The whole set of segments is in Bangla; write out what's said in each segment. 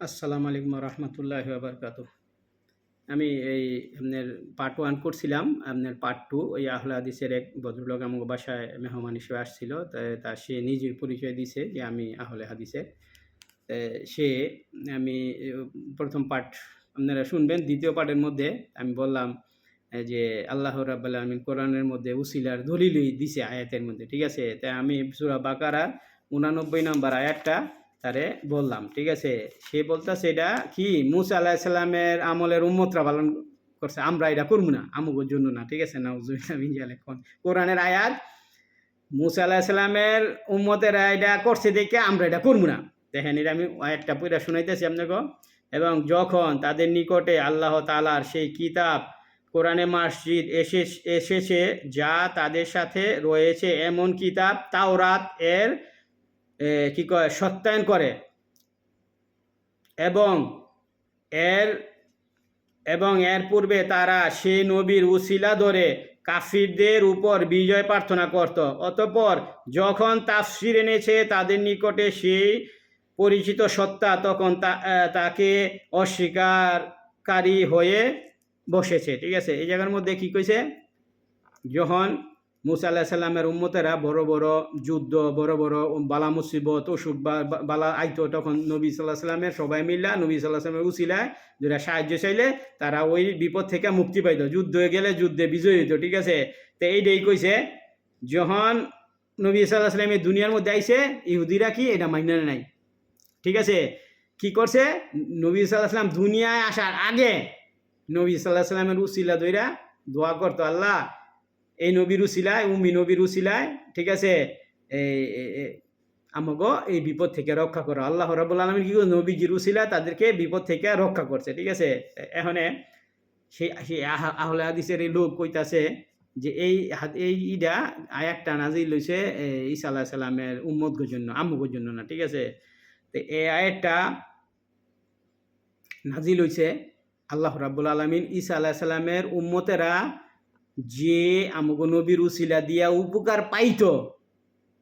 আসসালামু আলাইকুম রহমতুল্লাহি ওয়া বারাকাতুহু। আমি এই আপনার পার্ট 1 করছিলাম। আপনার পার্ট 2 ওই আহলে হাদিসের এক ভদ্রলোক আমাকে বাসায় মেহমান হিসেবে আসছিল। সে নিজের পরিচয় দিছে যে আমি আহলে হাদিসের। তা সে আমি ১ম পার্ট আপনারা শুনবেন। ২য় পার্টের মধ্যে আমি বললাম যে আল্লাহ রাব্বুল আলামিন কোরআনের মধ্যে উসিলার দলিলই দিছে আয়াতের মধ্যে। ঠিক আছে? তাই আমি সূরা বাকারার ৮৯ নম্বর আয়াতটা তারে বললাম। ঠিক আছে? সে বলতেছে এটা কি মুসা আলাইহিস সালামের আমলের উম্মতরা পালন করছে। আমরা এটা করব না। আমগোর জন্য না। ঠিক আছে? নাউজুবিল্লাহ মিন যালিক। কোরআনের আয়াত মুসা আলাইহিস সালামের উম্মতেরা এটা করছে দেখে আমরা এটা করব না। দেখেন এটা আমি আয়াতটা পইড়া শুনাইতেছি আপনাকে। এবং যখন তাদের নিকটে আল্লাহ তাআলার সেই কিতাব কোরআনে মাজিদ এসেছে যা তাদের সাথে রয়েছে এমন কিতাব তাওরাত এর কি কয় সত্যায়ন করে এবং এর এবং এর পূর্বে তারা সেই নবীর উসিলা ধরে কাফিরদের উপর বিজয় প্রার্থনা করত। অতঃপর যখন তাফসীর এনেছে তাদের নিকটে সেই পরিচিত সত্তা তখন তাকে অস্বীকারী হয়ে বসেছে। ঠিক আছে? এই জায়গার মধ্যে কি কইছে? যখন মুসা আলাইহিস সালামের উম্মতেরা বড় বড় যুদ্ধ, বড় বড় বালা মুসিবত, অসুখ বালা আইতো, তখন নবী সাল্লাল্লাহু আলাইহি ওয়াসাল্লামের সবাই মিল্লা নবী সাল্লাল্লাহু আলাইহি ওয়াসাল্লামের উসিলায় যারা সাহায্য চাইলে তারা ওই বিপদ থেকে মুক্তি পাইতো। যুদ্ধ হয়ে গেলে যুদ্ধে বিজয়ী হইতো। ঠিক আছে? তো এইটাই কইছে যখন নবী সাল্লাল্লাহু আলাইহি ওয়াসাল্লাম এই দুনিয়ার মধ্যে আইছে ইহুদিরা কি এটা মাইনা নাই। ঠিক আছে? কি করছে? নবী সাল্লাল্লাহু আলাইহি ওয়াসাল্লাম দুনিয়ায় আসার আগে নবী সাল্লাল্লাহু আলাইহি ওয়াসাল্লামের উসিলা ধইরা দোয়া করতো, আল্লাহ এই নবীর উসিলায় উম্মি নবীর উসিলায় ঠিক আছে আমাগো এই বিপদ থেকে রক্ষা করো। আল্লাহ রাব্বুল আলামিন কি নবীজির উসিলায় তাদেরকে বিপদ থেকে রক্ষা করছে। ঠিক আছে? এখন সেই আহলে হাদিসের এই লোক কইতাছে যে এই ইডা আয়াতটা নাজিল হইছে ঈসা আলাইহিস সালামের উম্মতগোর জন্য, আম্মুগোর জন্য না। ঠিক আছে? তো এই আয়াতটা নাজিল হইছে আল্লাহ রাব্বুল আলামিন ঈসা আলাইহিস সালামের উম্মতেরা যে আমগো নবীর উসিলা দিয়া উপকার পাইতো,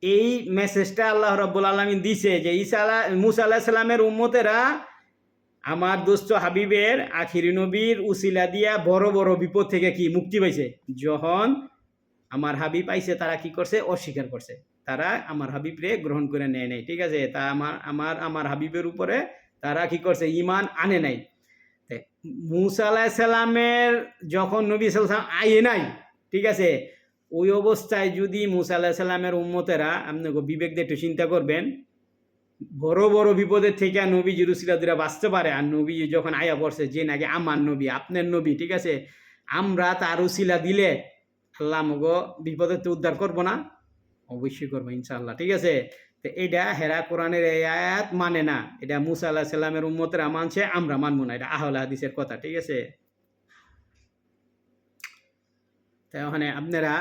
এই মেসেজটা আল্লাহ রাব্বুল আলামিন দিছে যে মুসা আলাইহিস সালামের উম্মতেরা আমার দোস্ত হাবিবের আখিরি নবীর উসিলা দিয়া বড় বড় বিপদ থেকে কি মুক্তি পাইছে। যখন আমার হাবিব আইছে তারা কি করছে? অস্বীকার করছে। তারা আমার হাবিবরে গ্রহণ করে নেয় নাই। ঠিক আছে? তা আমার হাবিবের উপরে তারা কি করছে? ঈমান আনে নাই। মুসা আলাইহিস সালামের যখন নবী সাল্লাল্লাহু আলাইহি ওয়াসাল্লাম আইয়ে নাই, ঠিক আছে, ওই অবস্থায় যদি মুসা আলাইহিস সালামের উম্মতেরা আপনাকে বিবেক দিয়ে একটু চিন্তা করবেন, বড় বড় বিপদের থেকে নবীজির উসিলা ধরে বাঁচতে পারে। আর নবীজি যখন আয়া পড়ছে যে নাকি আমার নবী, আপনার নবী, ঠিক আছে, আমরা তার উসিলা দিলে আল্লাহ আমাকে বিপদের তো উদ্ধার করবো না? অবশ্যই করবো ইনশাআল্লাহ। ঠিক আছে? তো এইটা হেরা কোরআনের এই আয়াত মানে না। এটা মুসা আলাইহিস সালামের উম্মতেরা মানছে, আমরা মানবো না। এটা আহলে হাদিসের কথা। ঠিক আছে? তাই ওখানে আপনারা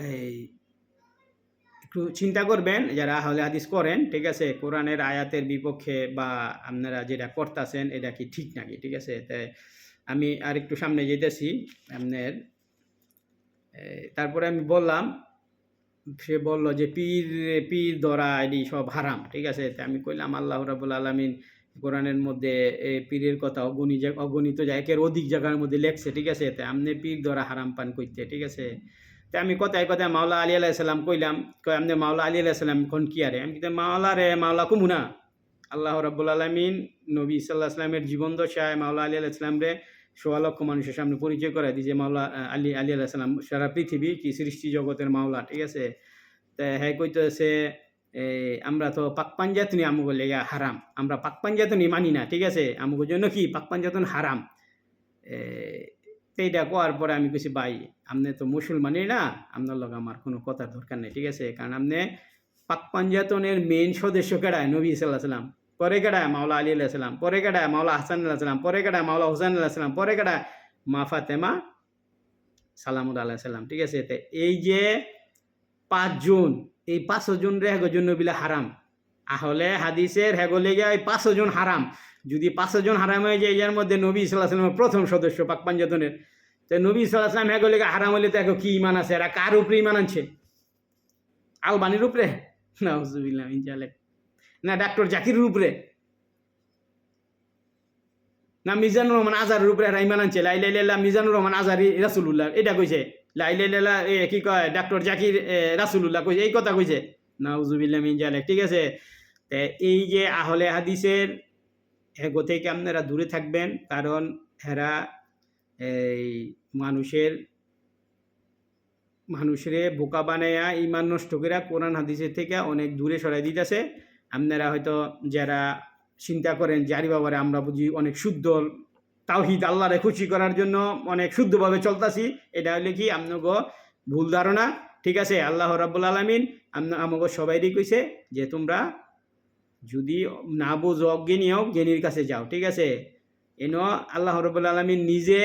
এই একটু চিন্তা করবেন যারা আহলে হাদিস করেন। ঠিক আছে? কোরআনের আয়াতের বিপক্ষে বা আপনারা যেটা করতেছেন এটা কি ঠিক নাকি? ঠিক আছে? তাই আমি আর একটু সামনে যেতেছি আপনার তারপরে আমি বললাম, সে বলল যে পীর ধরা এটি সব হারাম। ঠিক আছে? তা আমি কইলাম আল্লাহ রাব্বুল আলামিন কোরআনের মধ্যে পীরের কথা অগণিত জায়গার অধিক জায়গার মধ্যে লেখছে। ঠিক আছে? তা আপনি পীর ধরা হারাম পান কইতে। ঠিক আছে? তা আমি কথায় কথায় মাওলা আলী আলাইহিস সালাম কইলাম, কয় আপনি মাওলা আলী আলাইহিস সালাম কোন কি আরে? আমি কিন্তু মাওলা রে মাওলা কমু না। আল্লাহ রাব্বুল আলামিন নবী সাল্লাল্লাহু আলাইহি ওয়াসাল্লামের জীবন দশায় মাওলা আলী আলাইহিস সালাম রে ১৬ লক্ষ মানুষের সামনে পরিচয় করায় দিয়েছে মাওলা আলী আলাইহিস সালাম সারা পৃথিবী কি সৃষ্টি জগতের মাওলা। ঠিক আছে? তা হ্যাঁ কইতেছে আমরা তো পাক পাঞ্জাতনি আমগো লেগা হারাম। আমরা পাক পাঞ্জাতনি মানি না। ঠিক আছে? আমগোর জন্য কি পাক পাঞ্জাতন হারাম। এইটা কোয়ার পরে আমি কইছি ভাই আপনি তো মুসলমানই না, আপনার লগে আমার কোনো কথার দরকার নেই। ঠিক আছে? কারণ আপনি পাক পাঞ্জাতনের মেইন সদস্য কেডায়? নবী সাল্লাল্লাহু আলাইহি ওয়াসাল্লাম। পরে কেডায়? মাওলা আলী আলাইহিস সালাম। পরে কেডায়? মাওলা হাসান আলাইহিস সালাম। পরে কেডায়? মাওলা হুসাইন আলাইহিস সালাম। পরে কেডায়? মা ফাতেমা সালামুল্লাহ আলাইহিস সালাম। ঠিক আছে? তো এই যে ৫ জন, এই ৫ জনের হেগোর জন্য বিলা হারাম। আহলে হাদিসের হেগো লেগে এই ৫ জন হারাম। যদি ৫ জন হারাম হয়ে যায় এর মধ্যে নবী সাল্লাল্লাহু আলাইহি ওয়াসাল্লামের প্রথম সদস্য পাক পাঞ্জাতনের। তো নবী সাল্লাল্লাহু আলাইহি ওয়াসাল্লাম হেগো লেগে হারাম হইলে তো এখন কি ঈমান আছে? এরা কার উপরে ঈমান আনছে? আলবানির উপরে? নাউজুবিল্লাহ মিন যালিক। না ডাক্তার জাকিরের উপরে? না মিজানুর রহমান আজহারের উপরে এরা ইমান আনছে, লা ইলাহা ইল্লাল্লাহ মিজানুর রহমান আজহারি রাসূলুল্লাহ, এটা কইছে। লা ইলাহা ইল্লাল্লাহ কি কয় ডক্টর জাকির রাসূলুল্লাহ কইছে, এই কথা কইছে। নাউজুবিল্লাহ মিন জালিক, ঠিক আছে। তে এই যে আহলে হাদিসের এগো থেকে আপনারা দূরে থাকবেন, কারণ এরা এই মানুষরে বোকা বানায়া ইমান নষ্ট করে কোরআন হাদিসের থেকে অনেক দূরে সরাই দিতেছে। আপনারা হয়তো যারা চিন্তা করেন যে আরে বাবারে আমরা বুঝি অনেক শুদ্ধ তাওহীদ আল্লাহরে খুশি করার জন্য অনেক শুদ্ধভাবে চলতাছি, এটা হলে কি আপনাকে ভুল ধারণা, ঠিক আছে। আল্লাহ রাব্বুল আলামিন আমাকে সবাইরই কইছে যে তোমরা যদি না বোঝো অজ্ঞানী হোক জ্ঞানীর কাছে যাও, ঠিক আছে। এন আল্লাহ রাব্বুল আলামিন নিজে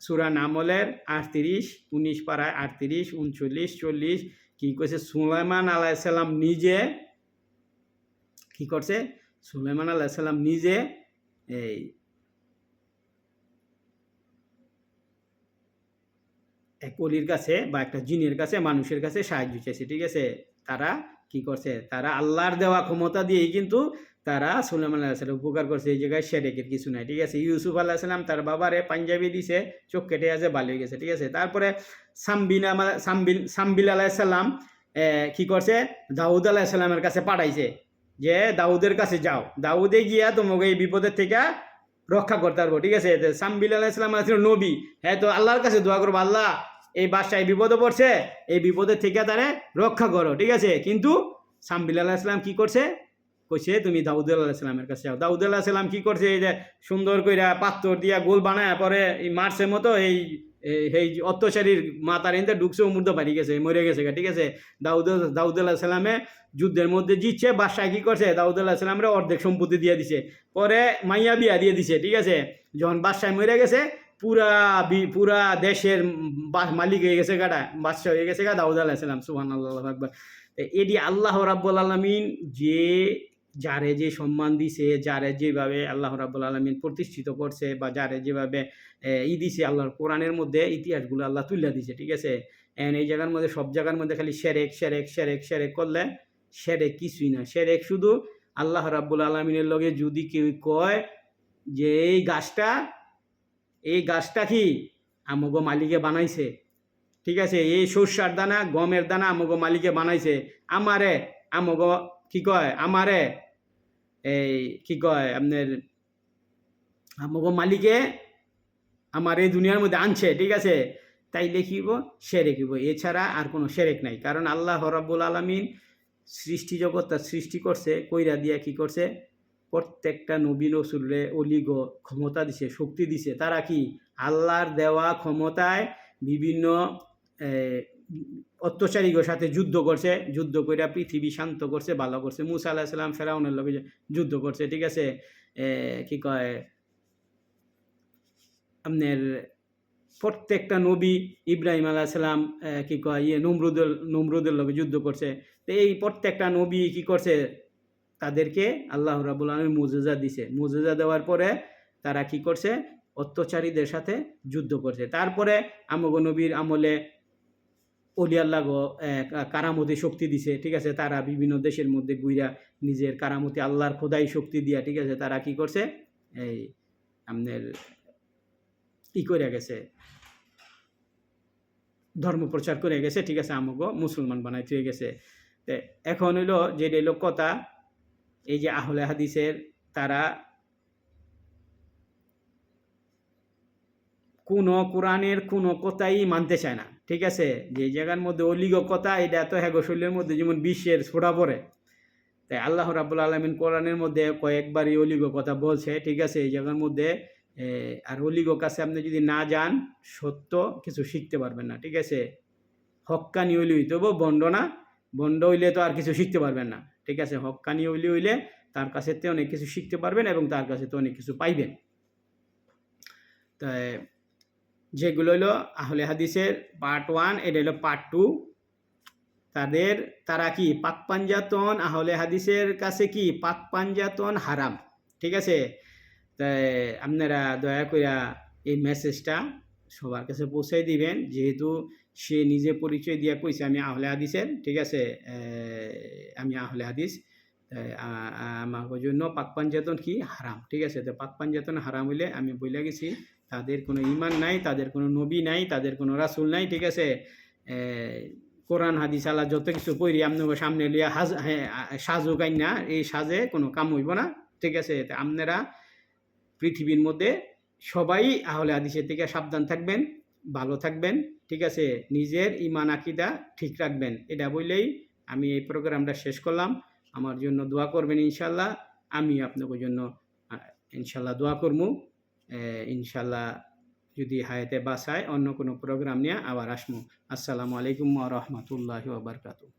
সূরা নামলের 38, 19 পারায় 38, 39, 40 কি কইছে, সুলাইমান আলাইহিস সালাম নিজে কি করছে, সুলাইমান আলাইহিস সালাম নিজে এই এক অলির কাছে বা একটা জিনের কাছে মানুষের কাছে সাহায্য চাইছে, ঠিক আছে। তারা কি করছে, তারা আল্লাহর দেওয়া ক্ষমতা দিয়েই কিন্তু তারা সুলাইমান আলাইহিস সালাম উপকার করছে। এই জায়গায় শিরকের কিছু নাই, ঠিক আছে। ইউসুফ আলাইহিস সালাম তার বাবারে পাঞ্জাবি দিছে, চোখ কেটে আছে, ভালো হয়ে গেছে, ঠিক আছে। তারপরে সাম্বিল আলাইহিস সালাম কি করছে, দাউদ আলাইহিস সালামের কাছে পাঠাইছে যে দাউদের কাছে যাও, দাউদে গিয়া তোমাকে এই বিপদের থেকে রক্ষা করতে পারবো, ঠিক আছে। সাম্বিল আলাইহিস সালাম ছিল নবী, হ্যাঁ, তো আল্লাহর কাছে দোয়া করবো, আল্লাহ এই বাদশাহ বিপদে পড়ছে, এই বিপদের থেকে তারে রক্ষা করো, ঠিক আছে। কিন্তু সাম্বিল আলাইহিস সালাম কি করছে, কইছে তুমি দাউদ আলাইহিস সালামের কাছে যাও। দাউদ আলাইহিস সালাম কি করছে, এই যে সুন্দর কইরা পাথর দিয়া গোল বানায় পরে এই মার্চের মতো এই অত্যাচারীর মাথার এনতে ঢুকছে, ও মুর্দা বাড়ি গেছে, মরে গেছে, ঠিক আছে। দাউদ আলাইহিস সালামে যুদ্ধের মধ্যে জিতছে, বাদশাহ কি করছে, দাউদ আলাইহিস সালামরে অর্ধেক সম্পত্তি দিয়ে দিছে, পরে মাইয়া বিয়া দিয়ে দিছে, ঠিক আছে। যখন বাদশাহ মরে গেছে, পুরা দেশের মালিক হয়ে গেছে গাটা, বাদশাহ হয়ে গেছে গা দাউদ আলাইহিস সালাম, সুবহানাল্লাহ, আল্লাহু আকবার। এটি আল্লাহ রাব্বুল আলামিন যে যারে যে সম্মান দিছে, যারে যেভাবে আল্লাহ রাব্বুল আলামিন প্রতিষ্ঠিত করছে, বা যারে যেভাবে দিছে, আল্লাহর কোরআনের মধ্যে ইতিহাসগুলো আল্লাহ তুলে দিছে, ঠিক আছে। এই জায়গার মধ্যে সব জায়গার মধ্যে খালি শিরক শিরক শিরক শিরক করলে শিরক কিছুই না। শিরক শুধু আল্লাহ রাব্বুল আলামিনের লগে যদি কেউ কয় যে এই গাছটা কি আমগো মালিকে বানাইছে, ঠিক আছে, এই সরষার দানা গমের দানা আমগো মালিকে বানাইছে, আমগো কি কয় আমারে এই কি কয় আপনার আমগো মালিকে আমার এই দুনিয়ার মধ্যে আনছে, ঠিক আছে, তাই লিখিব শিরক হইব, এছাড়া আর কোনো শিরক নাই। কারণ আল্লাহ রাব্বুল আলামিন সৃষ্টি জগৎটা সৃষ্টি করছে কইরা দিয়া কি করছে, প্রত্যেকটা নবী রাসূলরে অলিগ ক্ষমতা দিছে, শক্তি দিছে। তারা কি আল্লাহর দেওয়া ক্ষমতায় বিভিন্ন অত্যাচারীদের সাথে যুদ্ধ করছে, যুদ্ধ কইরা পৃথিবী শান্ত করছে, ভালো করছে। মুসা আলাইহিস সালাম ফেরাউনের লগে যুদ্ধ করছে, ঠিক আছে। কি কয় আপনার প্রত্যেকটা নবী, ইব্রাহিম আলাইহিস সালাম কি কয় নমরুদের লগে যুদ্ধ করছে। তো এই প্রত্যেকটা নবী কি করছে, তাদেরকে আল্লাহ রাব্বুল আলামিন মুজিজা দিছে। মুজিজা দেওয়ার পরে তারা কি করছে, অত্যাচারীদের সাথে যুদ্ধ করছে। তারপরে আমগো নবীর আমলে অলি আল্লাহ কারামতি শক্তি দিছে, ঠিক আছে। তারা বিভিন্ন দেশের মধ্যে ঘুইরা নিজের কারামতি আল্লাহর খোদাই শক্তি দিয়া, ঠিক আছে, তারা কি করছে, এই আপনার ই করে গেছে, ধর্ম প্রচার করে গেছে, ঠিক আছে, আমগো মুসলমান বানাই থুয়ে গেছে। তো এখন হইল যে কথা, এই যে আহলে হাদিসের তারা কোনো কোরআনের কোনো কথাই মানতে চায় না, ঠিক আছে। যে জায়গার মধ্যে অলিগ কথা, এটা তো হ্যাগো শরীরের মধ্যে যেমন বিশ্বের ছোড়া পড়ে, তাই আল্লাহ রাব্বুল আলামিন কোরআনের মধ্যে কয়েকবারই অলিগ কথা বলছে, ঠিক আছে। এই জায়গার মধ্যে আর অলিগ কাছে আপনি যদি না যান, সত্য কিছু শিখতে পারবেন না, ঠিক আছে। হক্কানি অলি হইতে হবো, বন্ড হইলে তো আর কিছু শিখতে পারবেন না, ঠিক আছে। হক্কানি অলি হইলে তার কাছে অনেক কিছু শিখতে পারবেন এবং তার কাছে তো অনেক কিছু পাইবেন। তাই যেগুলো হলো আহলে হাদিসের পার্ট 1, এটা হলো পার্ট 2। তারা কি পাক পাঞ্জাতন, আহলে হাদিসের কাছে কি পাক পাঞ্জাতন হারাম, ঠিক আছে। তাই আপনারা দয়া করে এই মেসেজটা সবার কাছে পৌঁছাই দিবেন, যেহেতু সে নিজে পরিচয় দিয়া কইছে আমি আহলে হাদিসের, ঠিক আছে, আমি আহলে হাদিস। আমাকে জন্য পাক পাঞ্জাতন কি হারাম, ঠিক আছে? তো পাক পাঞ্জাতন হারাম হইলে আমি বইলা গেছি তাদের কোনো ঈমান নাই, তাদের কোনো নবী নাই, তাদের কোনো রাসূল নাই, ঠিক আছে? কোরআন হাদিস আল্লাহ যত কিছু পড়ি আপনাকে সামনে লিয়া সাজু কাইন্না, এই সাজে কোনো কাম হইব না, ঠিক আছে? তো আপনারা পৃথিবীর মধ্যে সবাই আহলে হাদিসের থেকে সাবধান থাকবেন, ভালো থাকবেন, ঠিক আছে? নিজের ঈমান আকীদা ঠিক রাখবেন। এটা বলেই আমি এই প্রোগ্রামটা শেষ করলাম। আমার জন্য দোয়া করবেন ইনশাআল্লাহ। আমি আপনাদের জন্য ইনশাআল্লাহ দোয়া করবো। ইনশাআল্লাহ যদি হায়াতে বাঁচায় অন্য কোনো প্রোগ্রাম নিয়ে আবার আসবো। আসসালামু আলাইকুম ওয়া রাহমাতুল্লাহি ওয়া বারাকাতুহু।